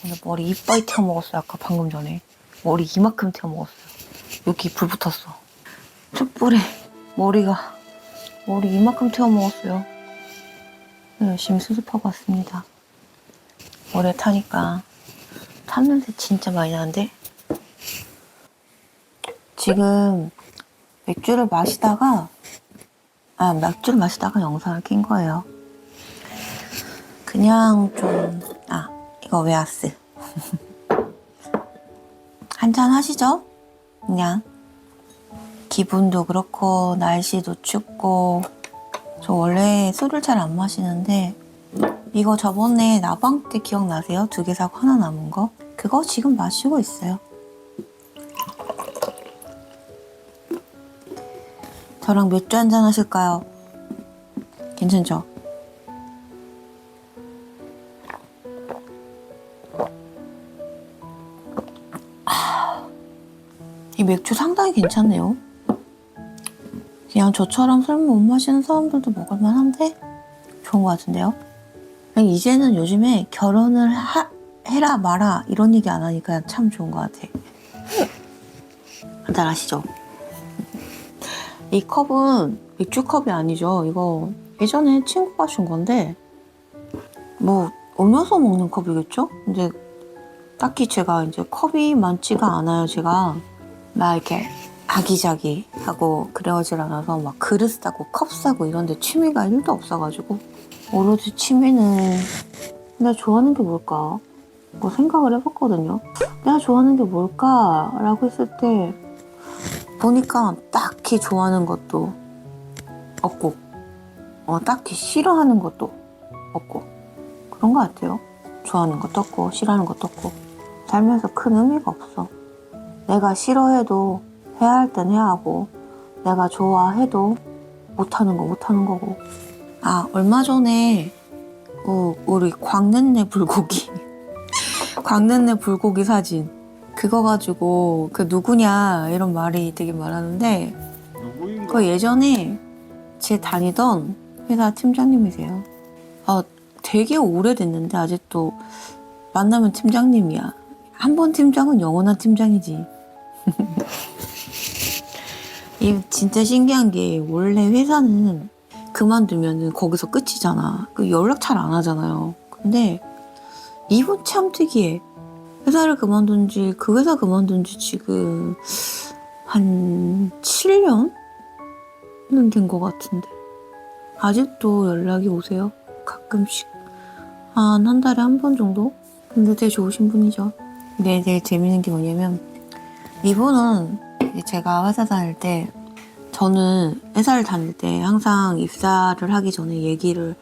오늘 머리 이빨 태워 먹었어요. 아까 방금 전에 머리 이만큼 태워 먹었어요. 여기 불 붙었어. 촛불에 머리 이만큼 태워 먹었어요. 열심히 수습하고 왔습니다. 머리에 타니까 탐 냄새 진짜 많이 나는데 지금 맥주를 마시다가 영상을 킨 거예요. 그냥 좀 이거 웨하스 한잔 하시죠? 그냥 기분도 그렇고 날씨도 춥고 저 원래 술을 잘 안 마시는데 이거 저번에 나방 때 기억나세요? 2개 사고 하나 남은 거? 그거 지금 마시고 있어요. 저랑 맥주 한잔 하실까요? 괜찮죠? 이 맥주 상당히 괜찮네요. 그냥 저처럼 술 못 마시는 사람들도 먹을만 한데 좋은 것 같은데요? 이제는 요즘에 결혼을 해라 마라 이런 얘기 안 하니까 참 좋은 것 같아. 한잔 하시죠. 이 컵은 맥주 컵이 아니죠. 이거 예전에 친구가 준 건데 뭐 음료수 먹는 컵이겠죠? 근데 딱히 제가 이제 컵이 많지가 않아요. 제가 막 이렇게 아기자기하고 그러질 않아서 막 그릇 사고 컵 사고 이런데 취미가 1도 없어가지고 오로지 취미는 내가 좋아하는 게 뭘까? 뭐 생각을 해봤거든요. 내가 좋아하는 게 뭘까라고 했을 때 보니까 딱히 좋아하는 것도 없고 딱히 싫어하는 것도 없고 그런 것 같아요. 좋아하는 것도 없고 싫어하는 것도 없고 살면서 큰 의미가 없어. 내가 싫어해도 해야 할 땐 해야 하고 내가 좋아해도 못하는 거 못하는 거고. 얼마 전에 우리 광는내 불고기 광는내 불고기 사진 그거 가지고 그 누구냐 이런 말이 되게 많았는데 그 예전에 제 다니던 회사 팀장님이세요. 되게 오래됐는데 아직도 만나면 팀장님이야. 한 번 팀장은 영원한 팀장이지. 이 진짜 신기한 게 원래 회사는 그만두면은 거기서 끝이잖아. 그 연락 잘 안 하잖아요. 근데 이분 참 특이해. 그 회사 그만둔 지 지금 한 7년은 된 것 같은데 아직도 연락이 오세요. 가끔씩 한 달에 한 번 정도? 근데 되게 좋으신 분이죠. 근데 되게 재밌는 게 뭐냐면 이분은 제가 회사 다닐 때 저는 회사를 다닐 때 항상 입사를 하기 전에 얘기를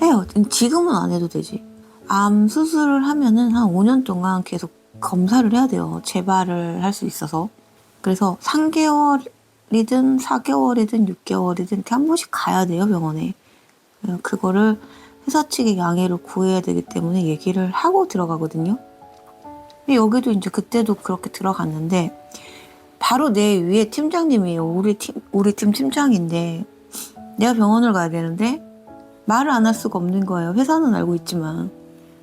해요. 지금은 안 해도 되지. 암 수술을 하면은 한 5년 동안 계속 검사를 해야 돼요. 재발을 할 수 있어서. 그래서 3개월이든 4개월이든 6개월이든 이렇게 한 번씩 가야 돼요, 병원에. 그거를 회사 측의 양해를 구해야 되기 때문에 얘기를 하고 들어가거든요. 근데 여기도 이제 그때도 그렇게 들어갔는데 바로 내 위에 팀장님이에요. 우리 팀 팀장인데 내가 병원을 가야 되는데 말을 안 할 수가 없는 거예요. 회사는 알고 있지만.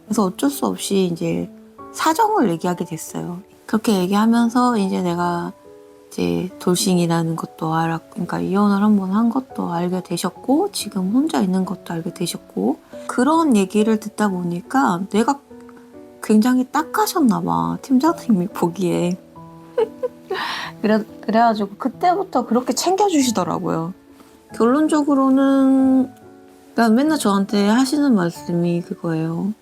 그래서 어쩔 수 없이 이제 사정을 얘기하게 됐어요. 그렇게 얘기하면서 이제 내가 이제 돌싱이라는 것도 그러니까 이혼을 한번 한 것도 알게 되셨고 지금 혼자 있는 것도 알게 되셨고 그런 얘기를 듣다 보니까 내가 굉장히 딱하셨나 봐. 팀장님이 보기에. 그래가지고 그때부터 그렇게 챙겨주시더라고요. 결론적으로는 그러니까 맨날 저한테 하시는 말씀이 그거예요.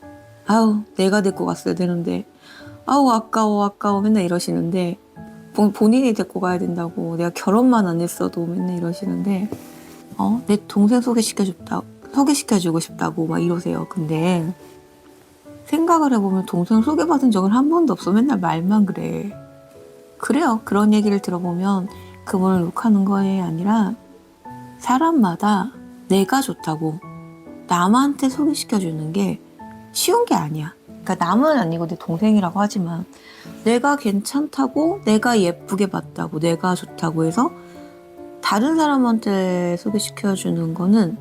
내가 데리고 갔어야 되는데 아까워 맨날 이러시는데 본인이 데리고 가야 된다고 내가 결혼만 안 했어도 맨날 이러시는데 내 동생 소개시켜주고 싶다고 막 이러세요. 근데 생각을 해보면 동생 소개받은 적은 한 번도 없어. 맨날 말만 그래. 그래요. 그런 얘기를 들어보면 그분을 욕하는 거에 아니라 사람마다 내가 좋다고 남한테 소개시켜주는 게 쉬운 게 아니야. 그러니까 남은 아니고 내 동생이라고 하지만 내가 괜찮다고 내가 예쁘게 봤다고 내가 좋다고 해서 다른 사람한테 소개시켜주는 거는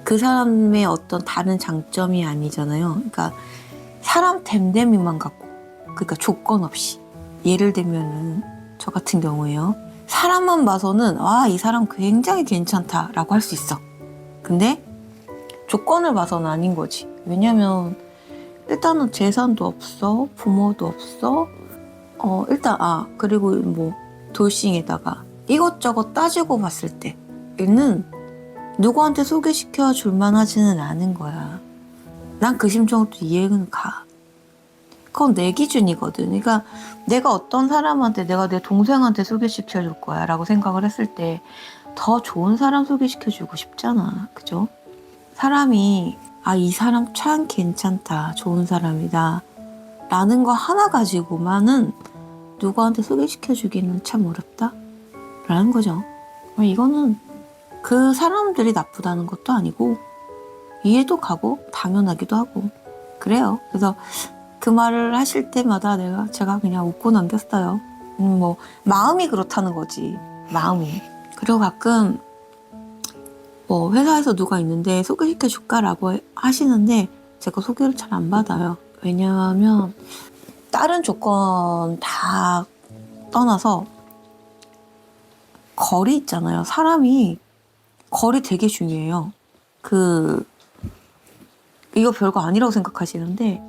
그 사람의 어떤 다른 장점이 아니잖아요. 그러니까 사람 됨됨이만 갖고, 그러니까 조건 없이. 예를 들면은 저 같은 경우에요. 사람만 봐서는 이 사람 굉장히 괜찮다라고 할 수 있어. 근데 조건을 봐서는 아닌 거지. 왜냐면 일단은 재산도 없어, 부모도 없어. 그리고 뭐 돌싱에다가 이것저것 따지고 봤을 때는 누구한테 소개시켜 줄 만하지는 않은 거야. 난 그 심정도 이해는 가. 그건 내 기준이거든. 그러니까 내가 어떤 사람한테, 내가 내 동생한테 소개시켜 줄 거야 라고 생각을 했을 때 더 좋은 사람 소개시켜 주고 싶잖아. 그죠? 사람이 이 사람 참 괜찮다, 좋은 사람이다 라는 거 하나 가지고만은 누구한테 소개시켜 주기는 참 어렵다 라는 거죠. 이거는 그 사람들이 나쁘다는 것도 아니고 이해도 가고 당연하기도 하고 그래요. 그래서 그 말을 하실 때마다 제가 그냥 웃고 넘겼어요. 뭐 마음이 그렇다는 거지. 마음이. 그리고 가끔 뭐 회사에서 누가 있는데 소개시켜 줄까라고 하시는데 제가 소개를 잘 안 받아요. 왜냐하면 다른 조건 다 떠나서 거리 있잖아요. 사람이 거리 되게 중요해요. 이거 별거 아니라고 생각하시는데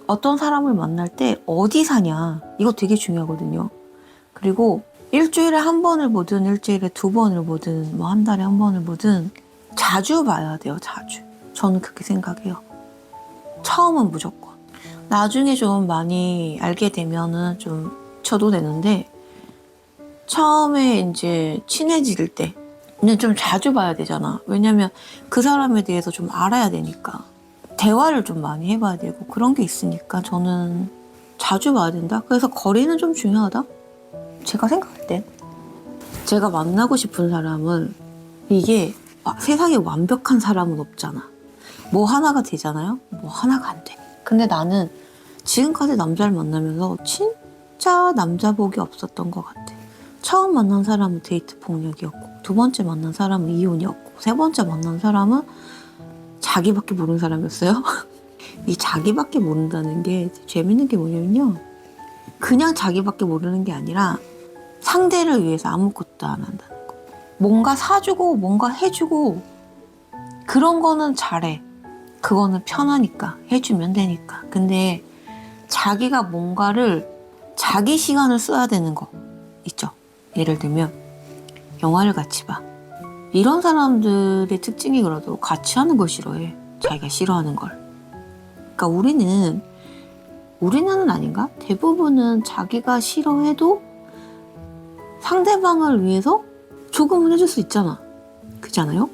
어떤 사람을 만날 때 어디 사냐 이거 되게 중요하거든요. 그리고 일주일에 한 번을 보든 일주일에 두 번을 보든 뭐 한 달에 한 번을 보든 자주 봐야 돼요. 자주. 저는 그렇게 생각해요. 처음은 무조건. 나중에 좀 많이 알게 되면은 좀 쳐도 되는데 처음에 이제 친해질 때는 좀 자주 봐야 되잖아. 왜냐면 그 사람에 대해서 좀 알아야 되니까. 대화를 좀 많이 해봐야 되고 그런 게 있으니까 저는 자주 봐야 된다. 그래서 거리는 좀 중요하다. 제가 생각할 땐 제가 만나고 싶은 사람은 이게 세상에 완벽한 사람은 없잖아. 뭐 하나가 되잖아요. 뭐 하나가 안 돼. 근데 나는 지금까지 남자를 만나면서 진짜 남자 복이 없었던 것 같아. 처음 만난 사람은 데이트 폭력이었고 두 번째 만난 사람은 이혼이었고 세 번째 만난 사람은 자기밖에 모르는 사람이었어요. 이 자기밖에 모른다는 게 재밌는 게 뭐냐면요. 그냥 자기밖에 모르는 게 아니라 상대를 위해서 아무것도 안 한다는 거. 뭔가 사주고 뭔가 해주고 그런 거는 잘해. 그거는 편하니까 해주면 되니까. 근데 자기가 뭔가를 자기 시간을 써야 되는 거 있죠. 예를 들면 영화를 같이 봐. 이런 사람들의 특징이 그래도 같이 하는 걸 싫어해. 자기가 싫어하는 걸. 그러니까 우리는 아닌가? 대부분은 자기가 싫어해도 상대방을 위해서 조금은 해줄 수 있잖아. 그렇지 않아요?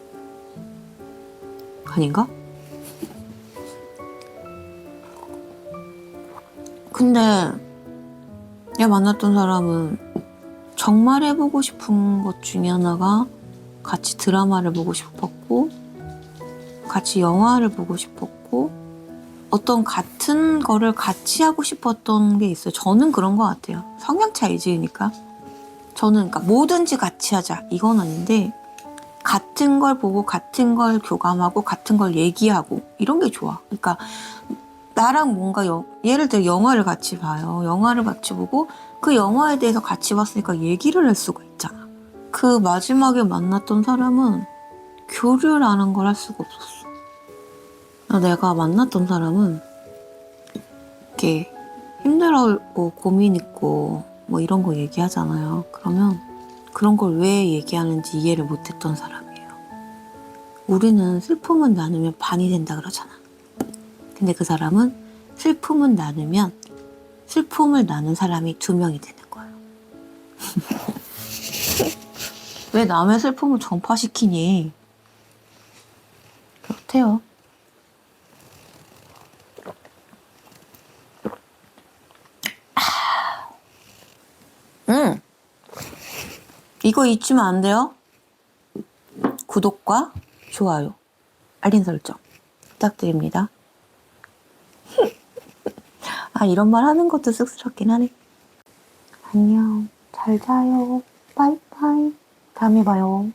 아닌가? 근데 내가 만났던 사람은 정말 해보고 싶은 것 중에 하나가 같이 드라마를 보고 싶었고 같이 영화를 보고 싶었고 어떤 같은 거를 같이 하고 싶었던 게 있어요. 저는 그런 것 같아요. 성향 차이지니까. 저는 그러니까 뭐든지 같이 하자 이건 아닌데 같은 걸 보고 같은 걸 교감하고 같은 걸 얘기하고 이런 게 좋아. 그러니까 나랑 뭔가 예를 들어 영화를 같이 봐요. 영화를 같이 보고 그 영화에 대해서 같이 봤으니까 얘기를 할 수가 있잖아. 그 마지막에 만났던 사람은 교류라는 걸 할 수가 없었어. 내가 만났던 사람은 이렇게 힘들고 고민 있고 뭐 이런 거 얘기하잖아요. 그러면 그런 걸 왜 얘기하는지 이해를 못했던 사람이에요. 우리는 슬픔은 나누면 반이 된다 그러잖아. 근데 그 사람은 슬픔은 나누면 슬픔을 나눈 사람이 2명이 되는 거예요. 왜 남의 슬픔을 전파시키니? 그렇대요. 이거 잊으면 안 돼요. 구독과 좋아요, 알림 설정 부탁드립니다. 이런 말 하는 것도 쑥스럽긴 하네. 안녕, 잘 자요, 빠이빠이, 다음에 봐요.